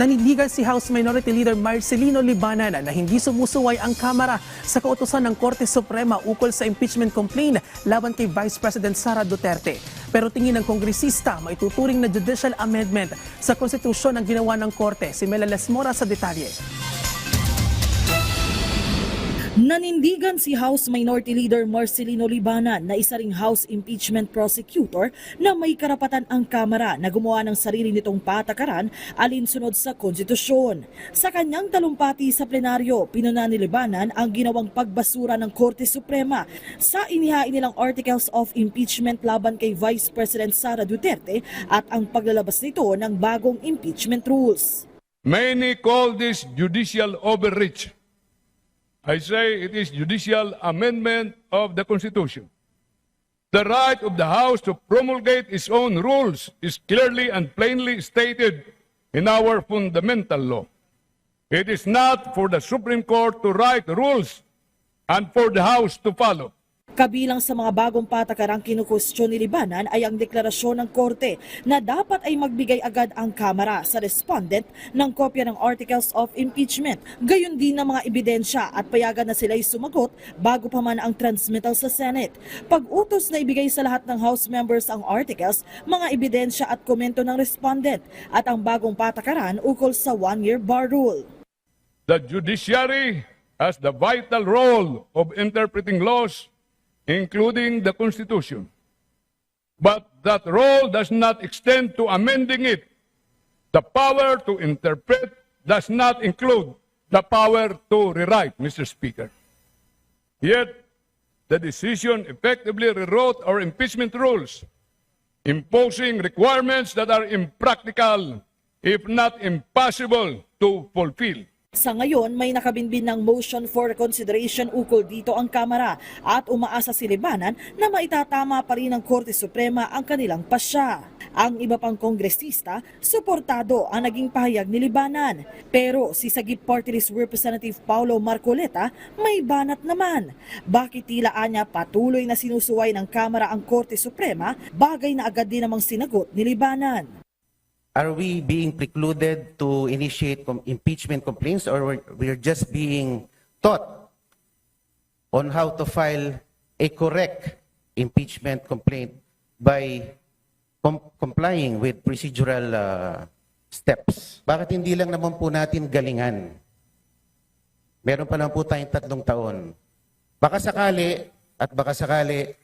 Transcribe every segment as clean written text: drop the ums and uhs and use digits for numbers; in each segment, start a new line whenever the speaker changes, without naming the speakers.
Nanindigan si House Minority Leader Marcelino Libanan na hindi sumusuway ang Kamara sa kautusan ng Korte Suprema ukol sa impeachment complaint laban kay Vice President Sara Duterte. Pero tingin ng kongresista, maituturing na judicial amendment sa konstitusyon ang ginawa ng Korte. Si Mela Lesmora sa detalye.
Nanindigan si House Minority Leader Marcelino Libanan na isa ring House Impeachment Prosecutor na may karapatan ang Kamara na gumawa ng sarili nitong patakaran alinsunod sa konstitusyon. Sa kanyang talumpati sa plenaryo, pinuna ni Libanan ang ginawang pagbasura ng Korte Suprema sa inihain nilang Articles of Impeachment laban kay Vice President Sara Duterte at ang paglalabas nito ng bagong impeachment rules.
Many call this judicial overreach. I say it is judicial amendment of the Constitution. The right of the House to promulgate its own rules is clearly and plainly stated in our fundamental law. It is not for the Supreme Court to write rules and for the House to follow.
Kabilang sa mga bagong patakarang kinukwestiyon ni Libanan ay ang deklarasyon ng Korte na dapat ay magbigay agad ang Kamara sa respondent ng kopya ng Articles of Impeachment. Gayon din ng mga ebidensya at payagan na sila'y sumagot bago pa man ang transmittal sa Senate. Pag-utos na ibigay sa lahat ng House members ang articles, mga ebidensya at komento ng respondent at ang bagong patakaran ukol sa one-year bar rule.
The judiciary has the vital role of interpreting laws, including the Constitution. But that role does not extend to amending it. The power to interpret does not include the power to rewrite, Mr. Speaker. Yet, the decision effectively rewrote our impeachment rules, imposing requirements that are impractical, if not impossible, to fulfill.
Sa ngayon, may nakabinbin ng motion for reconsideration ukol dito ang Kamara at umaasa si Libanan na maitatama pa rin ng Korte Suprema ang kanilang pasya. Ang iba pang kongresista, suportado ang naging pahayag ni Libanan. Pero si Sagip Party List Representative Paulo Marcoleta may banat naman. Bakit tila niya patuloy na sinusuway ng Kamara ang Korte Suprema, bagay na agad din namang sinagot ni Libanan.
Are we being precluded to initiate impeachment complaints, or we're just being taught on how to file a correct impeachment complaint by complying with procedural steps? Bakit hindi lang naman po natin galingan? Meron pa lang po tayong 3 taon. Baka sakali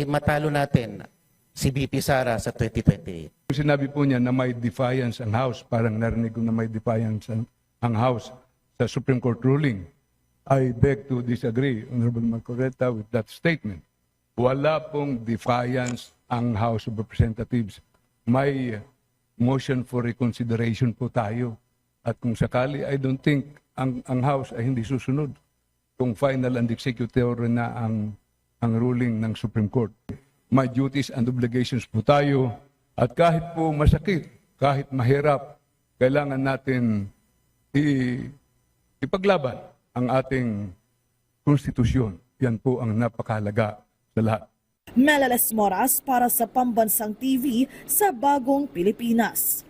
matalo natin si VP Sara sa 2028.
Sinabi po niya na may defiance ang House, parang narinig ko na may defiance ang House sa Supreme Court ruling. I beg to disagree, Honorable Marcoleta, with that statement. Wala pong defiance ang House of Representatives. May motion for reconsideration po tayo. At kung sakali, I don't think ang House ay hindi susunod kung final and executor na ang ruling ng Supreme Court. May duties and obligations po tayo. At kahit po masakit, kahit mahirap, kailangan natin ipaglaban ang ating konstitusyon. Yan po ang napakahalaga sa lahat.
Mela Lesmora para sa Pambansang TV sa Bagong Pilipinas.